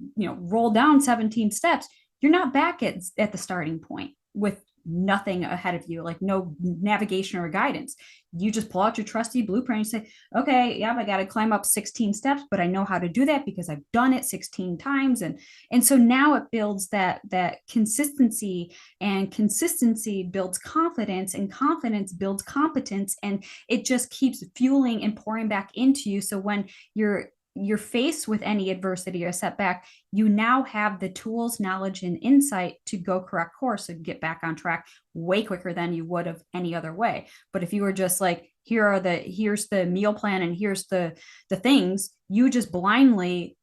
roll down 17 steps, you're not back at the starting point with nothing ahead of you, like no navigation or guidance. You just pull out your trusty blueprint and say, okay, yeah, I got to climb up 16 steps, but I know how to do that because I've done it 16 times. And so now it builds that consistency, and consistency builds confidence, and confidence builds competence, and it just keeps fueling and pouring back into you. So when you're faced with any adversity or setback, you now have the tools, knowledge, and insight to go correct course and get back on track way quicker than you would have any other way. But if you were just like, here's the meal plan and here's the things, you just blindly,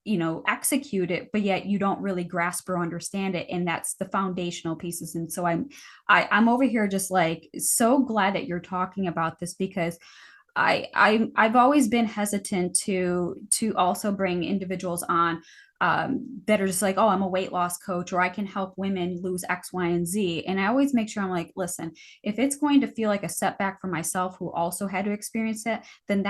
execute it, but yet you don't really grasp or understand it. And that's the foundational pieces. And so I'm over here just like so glad that you're talking about this, because I've always been hesitant to also bring individuals on that are just like, oh, I'm a weight loss coach, or I can help women lose X, Y, and Z. And I always make sure I'm like, listen, if it's going to feel like a setback for myself who also had to experience it, then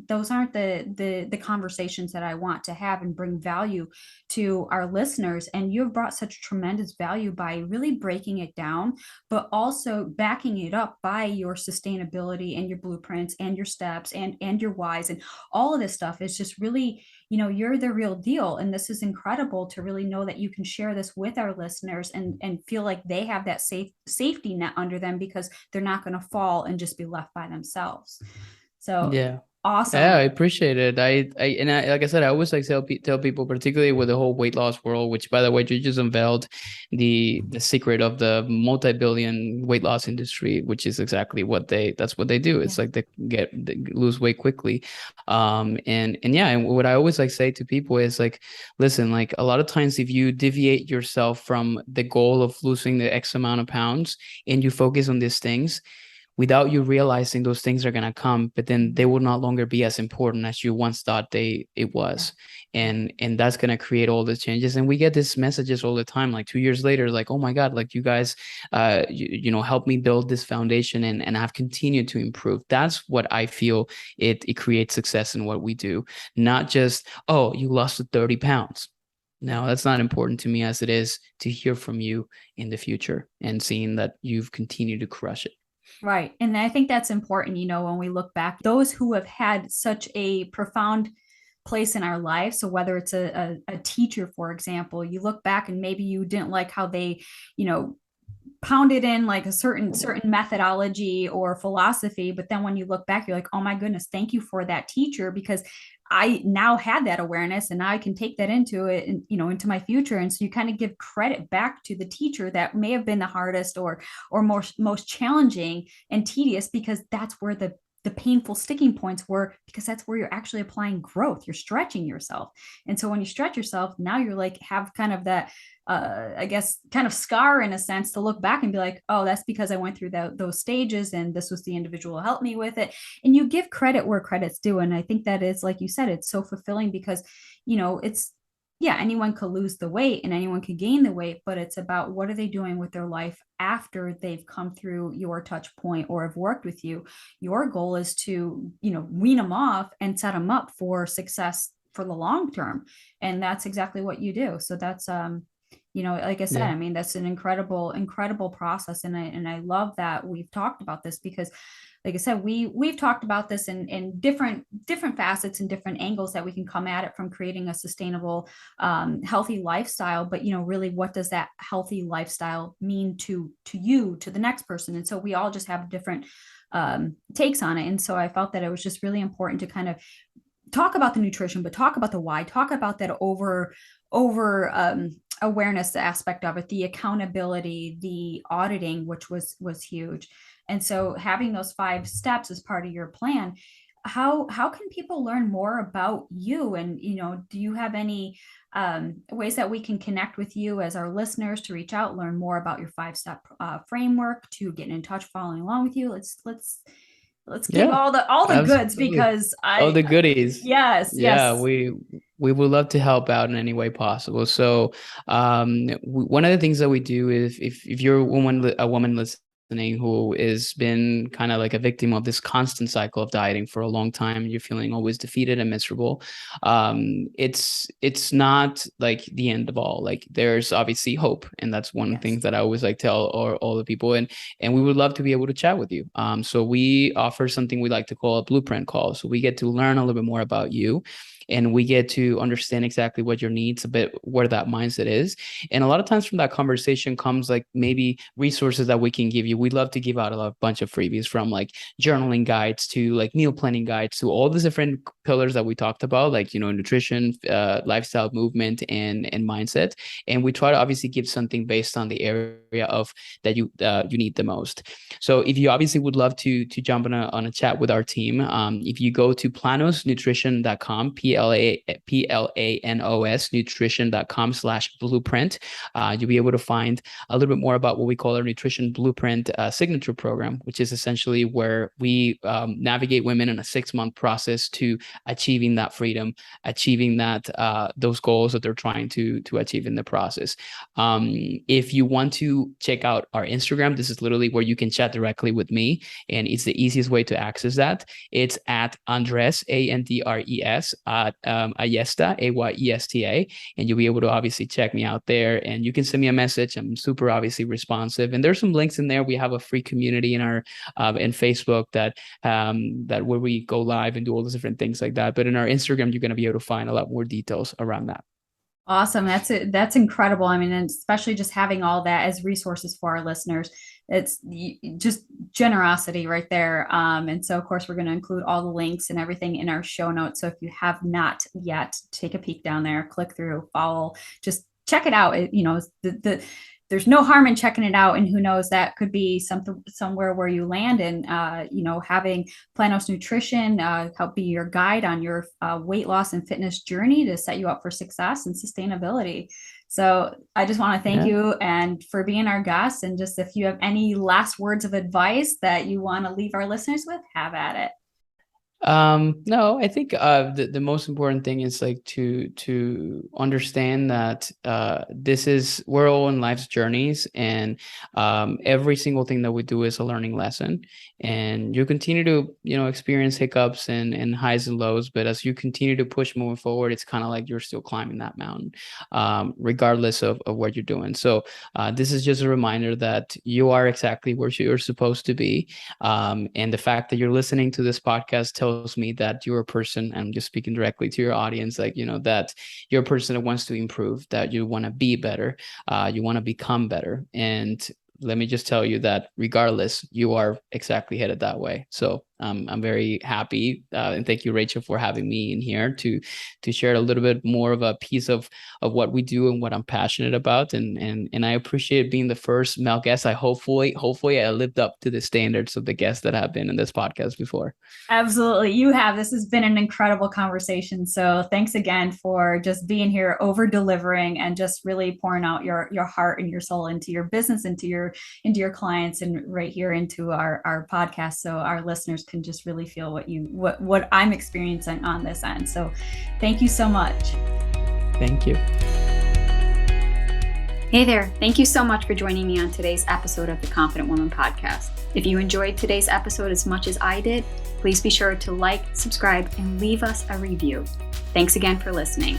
those aren't the conversations that I want to have and bring value to our listeners. And you've brought such tremendous value by really breaking it down, but also backing it up by your sustainability and your blueprints and your steps and your whys, and all of this stuff is just really, you're the real deal. And this is incredible to really know that you can share this with our listeners and feel like they have that safety net under them, because they're not going to fall and just be left by themselves. So Yeah. Yeah, awesome. I appreciate it. Like I said, I always like tell people, particularly with the whole weight loss world, which by the way, you just unveiled the secret of the multi-billion weight loss industry, which is exactly that's what they do. It's Yeah. like they lose weight quickly. And yeah, and what I always like say to people is like, listen, like a lot of times if you deviate yourself from the goal of losing the X amount of pounds and you focus on these things, without you realizing those things are going to come, but then they will no longer be as important as you once thought it was. And that's going to create all the changes. And we get these messages all the time, like 2 years later, like, oh my God, like you guys, helped me build this foundation, and I've continued to improve. That's what I feel it creates success in what we do. Not just, oh, you lost 30 pounds. No, that's not important to me as it is to hear from you in the future and seeing that you've continued to crush it. Right. And I think that's important, when we look back, those who have had such a profound place in our life. So whether it's a teacher, for example, you look back and maybe you didn't like how they, pounded in like a certain methodology or philosophy, but then when you look back, you're like, oh my goodness, thank you for that teacher, because I now had that awareness and now I can take that into it and, into my future. And so you kind of give credit back to the teacher that may have been the hardest or most challenging and tedious, because that's where the painful sticking points were, because that's where you're actually applying growth. You're stretching yourself. And so when you stretch yourself, now you're like, have kind of that, I guess, kind of scar in a sense to look back and be like, oh, that's because I went through those stages and this was the individual who helped me with it. And you give credit where credit's due. And I think that is, like you said, it's so fulfilling because, it's, yeah, anyone could lose the weight and anyone could gain the weight, but it's about what are they doing with their life after they've come through your touch point or have worked with you. Your goal is to, wean them off and set them up for success for the long term. And that's exactly what you do. So that's, like I said, Yeah. I mean, that's an incredible process. And I love that we've talked about this because, like I said, we've talked about this in different facets and different angles that we can come at it from creating a sustainable, healthy lifestyle. But really, what does that healthy lifestyle mean to you, to the next person? And so we all just have different takes on it. And so I felt that it was just really important to kind of talk about the nutrition, but talk about the why, talk about that over awareness aspect of it, the accountability, the auditing, which was huge. And so having those 5 steps as part of your plan, how can people learn more about you? And do you have any ways that we can connect with you as our listeners to reach out, learn more about your 5-step framework, to get in touch, following along with you? Let's give Yeah, all the goods, absolutely. because Oh, the goodies. Yeah, yes. we would love to help out in any way possible. So, one of the things that we do is if you're a woman listening who has been kind of like a victim of this constant cycle of dieting for a long time, you're feeling always defeated and miserable. It's not like the end of all. Like, there's obviously hope, and that's one of the things that I always like tell all the people. And we would love to be able to chat with you. So we offer something we like to call a blueprint call. So we get to learn a little bit more about you, and we get to understand exactly what your needs, a bit where that mindset is. And a lot of times from that conversation comes like maybe resources that we can give you. We'd love to give out a bunch of freebies, from like journaling guides to like meal planning guides to all the different pillars that we talked about, like, nutrition, lifestyle, movement, and mindset. And we try to obviously give something based on the area of that you need the most. So if you obviously would love to jump on a chat with our team, if you go to planosnutrition.com, PLANOS nutrition.com/blueprint, you'll be able to find a little bit more about what we call our nutrition blueprint signature program, which is essentially where we navigate women in a 6-month process to achieving that freedom, achieving that those goals that they're trying to achieve in the process. If you want to check out our Instagram, this is literally where you can chat directly with me, and it's the easiest way to access that. It's at Andres, Andres, Ayesta, Ayesta, and you'll be able to obviously check me out there, and you can send me a message. I'm super obviously responsive, and there's some links in there. We have a free community in our in Facebook that where we go live and do all those different things like that. But in our Instagram, you're going to be able to find a lot more details around that. Awesome. That's incredible. I mean, and especially just having all that as resources for our listeners. It's just generosity right there. And so, of course, we're going to include all the links and everything in our show notes. So if you have not yet, take a peek down there, click through, follow, just check it out. There's no harm in checking it out, and who knows, that could be somewhere where you land. And having Planos Nutrition help be your guide on your weight loss and fitness journey to set you up for success and sustainability. So I just want to thank you and for being our guest. And just if you have any last words of advice that you want to leave our listeners with, have at it. No, I think the most important thing is like to understand that we're all in life's journeys, and every single thing that we do is a learning lesson, and you continue to experience hiccups and highs and lows, but as you continue to push moving forward, it's kind of like you're still climbing that mountain, regardless of what you're doing. So this is just a reminder that you are exactly where you're supposed to be, and the fact that you're listening to this podcast tells me that you're a person, I'm just speaking directly to your audience, like, that you're a person that wants to improve, that you want to be better, you want to become better. And let me just tell you that regardless, you are exactly headed that way. So I'm very happy, and thank you, Rachel, for having me in here to share a little bit more of a piece of what we do and what I'm passionate about. And I appreciate being the first male guest. I hopefully I lived up to the standards of the guests that have been in this podcast before. Absolutely. You have. This has been an incredible conversation. So thanks again for just being here, over delivering, and just really pouring out your heart and your soul into your business, into your clients, and right here into our podcast. So our listeners can just really feel what I'm experiencing on this end. So thank you so much. Thank you. Hey there. Thank you so much for joining me on today's episode of the Confident Woman podcast. If you enjoyed today's episode as much as I did, please be sure to like, subscribe, and leave us a review. Thanks again for listening.